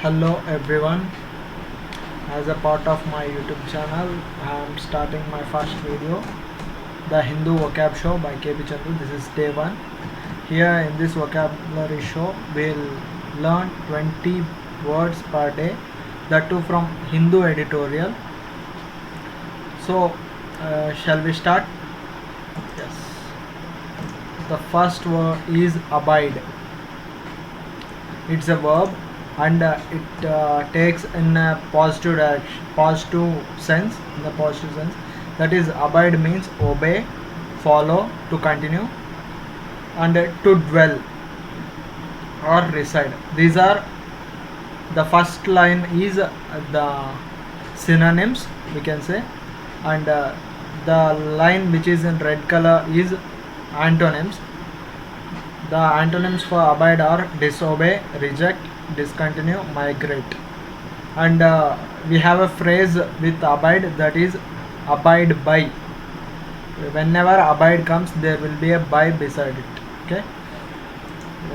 Hello everyone, as a part of my YouTube channel, I am starting my first video, the Hindu Vocab Show by KB Chandu. This is day 1. Here in this vocabulary show, we'll learn 20 words per day, that too from Hindu editorial. So, shall we start? Yes. The first word is abide. It's a verb and it takes in a positive direction, positive sense. In the positive sense, that is, abide means obey, follow, to continue, and to dwell or reside. These are the first line is the synonyms, we can say, and the line which is in red color is antonyms. The antonyms for abide are disobey, reject, discontinue, migrate. And we have a phrase with abide, that is abide by. Whenever abide comes, there will be a by beside it. Okay.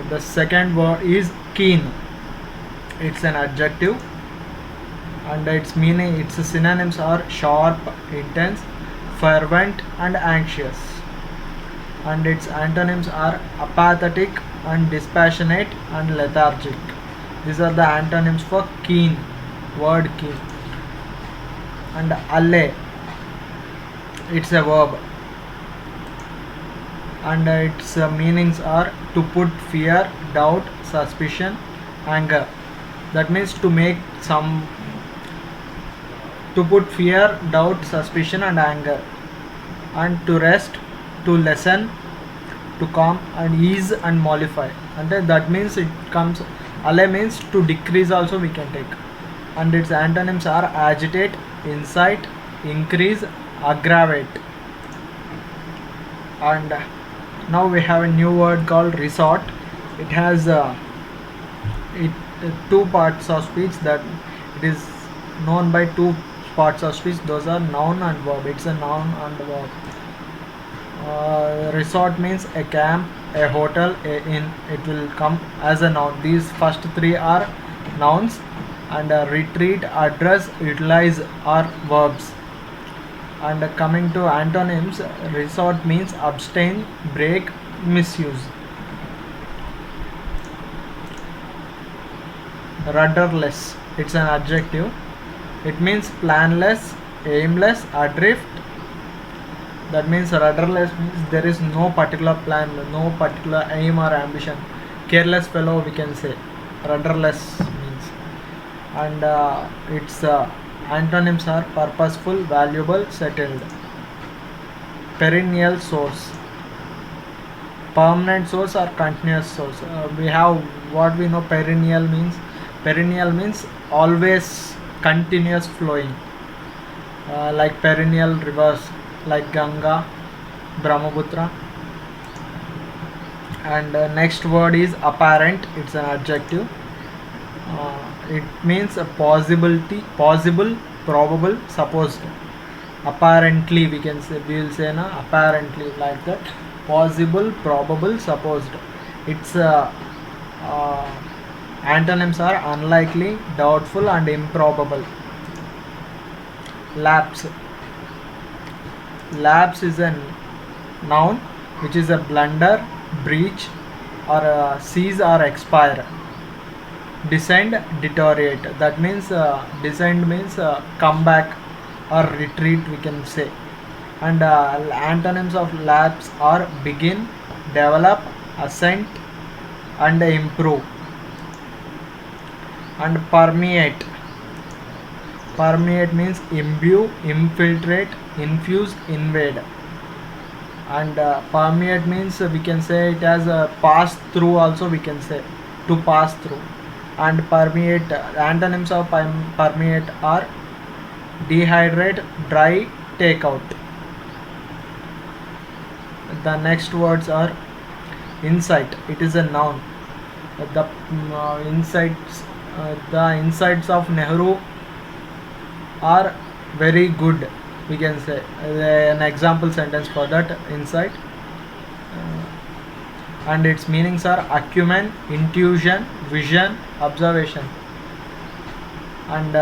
The second word is keen. It's an adjective, and its meaning, its synonyms are sharp, intense, fervent, and anxious. And its antonyms are apathetic and dispassionate and lethargic. These are the antonyms for keen, word keen. And allay, it's a verb, and its meanings are to put fear, doubt, suspicion, anger. That means to make some, to put fear, doubt, suspicion, and anger. And to rest, to lessen, to calm, and ease and mollify. And that means it comes, allay means to decrease also we can take. And its antonyms are agitate, incite, increase, aggravate. And now we have a new word called resort. It has two parts of speech, that it is known by two parts of speech. Those are noun and verb. It's a noun and verb. Resort means a camp, a hotel, a inn. It will come as a noun. These first three are nouns, and retreat, address, utilize are verbs. And coming to antonyms, resort means abstain, break, misuse. Rudderless, it's an adjective. It means planless, aimless, adrift. That means rudderless means there is no particular plan, no particular aim or ambition. Careless fellow, we can say. Rudderless means. And its antonyms are purposeful, valuable, settled. Perennial source, permanent source or continuous source. We have what we know perennial means. Perennial means always continuous flowing, like perennial rivers like Ganga, Brahmaputra. And next word is apparent. It's an adjective. It means a possibility, possible, probable, supposed. Apparently, we can say, we will say na, apparently, like that. Possible, probable, supposed. Its antonyms are unlikely, doubtful, and improbable. Lapse. Lapse is a noun which is a blunder, breach, or cease or expire. Descend, deteriorate. That means descend means come back or retreat, we can say. And antonyms of lapse are begin, develop, ascent, and improve. And permeate. Permeate means imbue, infiltrate, infuse, invade. And permeate means we can say it as a pass through also, we can say, to pass through. And permeate, antonyms of permeate are dehydrate, dry, take out. The next words are insight. It is a noun. The insights of Nehru are very good, we can say. An example sentence for that insight. And its meanings are acumen, intuition, vision, observation. And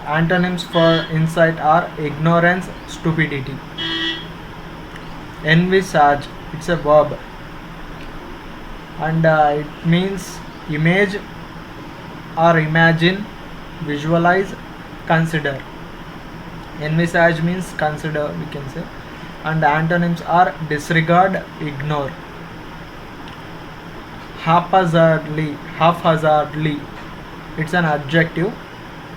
antonyms for insight are ignorance, stupidity. Envisage, it's a verb, and it means image or imagine, visualize, consider. Envisage means consider, we can say. And antonyms are disregard, ignore. Haphazardly, it's an adjective,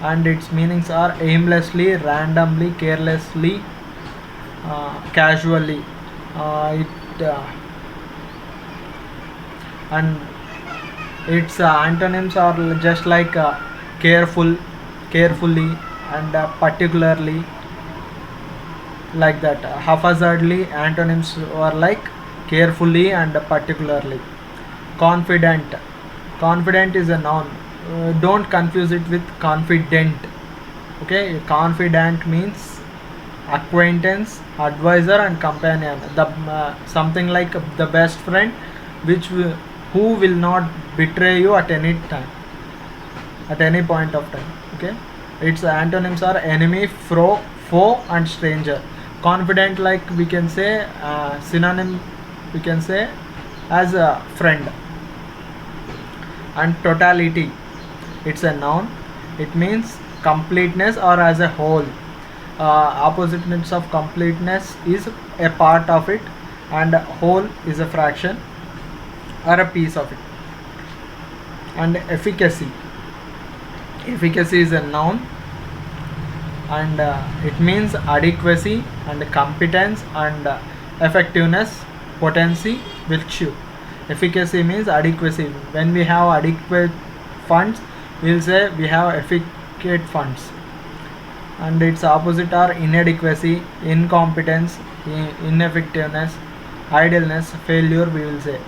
and its meanings are aimlessly, randomly, carelessly, casually. And its antonyms are just like carefully, and particularly, like that. Haphazardly antonyms are like carefully and particularly. Confident is a noun. Don't confuse it with confident. Okay, confidant means acquaintance, advisor, and companion. The something like the best friend, who will not betray you at any time, at any point of time. Okay, its antonyms are enemy, foe, and stranger. Confident, like we can say, synonym we can say as a friend. And totality, it's a noun. It means completeness or as a whole. Oppositeness of completeness is a part of it, and whole is a fraction or a piece of it. And efficacy is a noun, and it means adequacy and competence and effectiveness, potency, virtue. Efficacy means adequacy. When we have adequate funds, we'll say we have efficient funds. And its opposite are inadequacy, incompetence, ineffectiveness, idleness, failure, we will say.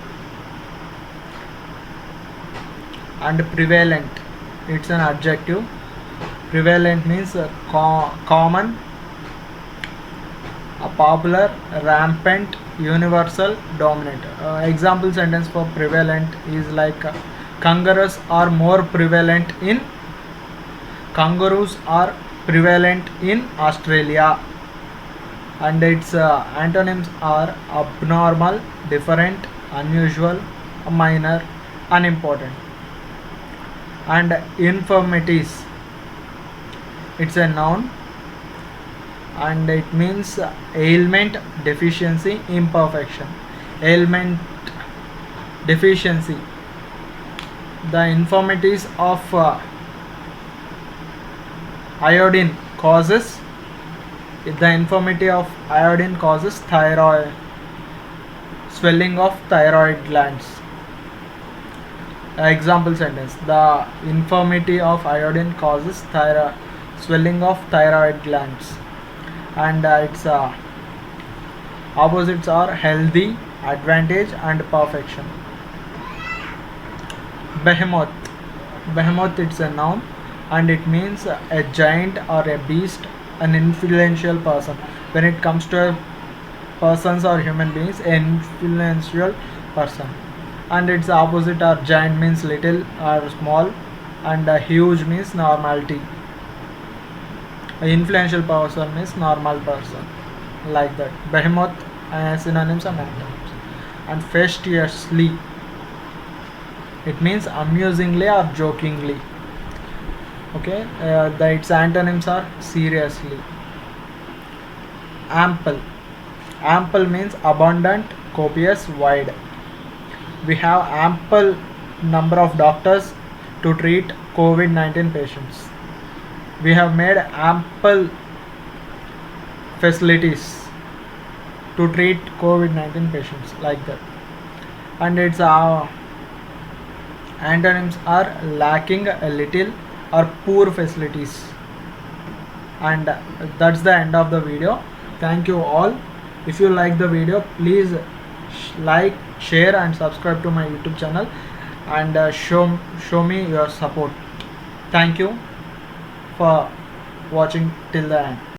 And prevalent, it's an adjective. Prevalent means common, popular, rampant, universal, dominant. Example sentence for prevalent is like kangaroos are prevalent in Australia. And its antonyms are abnormal, different, unusual, minor, unimportant. And infirmities, it's a noun, and it means ailment, deficiency, imperfection. Ailment, deficiency, the infirmities of iodine causes, the infirmity of iodine causes thyroid, swelling of thyroid glands. Example sentence, the infirmity of iodine causes swelling of thyroid glands. And its opposites are healthy, advantage, and perfection. Behemoth, it's a noun, and it means a giant or a beast, an influential person. When it comes to persons or human beings, an influential person. And its opposite are giant means little or small, and huge means normality. An influential person means normal person, like that. Behemoth, synonyms and antonyms. And fastidiously, it means amusingly or jokingly. Okay, its antonyms are seriously. Ample means abundant, copious, wide. We have ample number of doctors to treat COVID-19 patients. We have made ample facilities to treat COVID-19 patients, like that. And its antonyms are lacking, a little, or poor facilities. And that's the end of the video. Thank you all. If you like the video, please like, share, and subscribe to my YouTube channel, and show me your support. Thank you for watching till the end.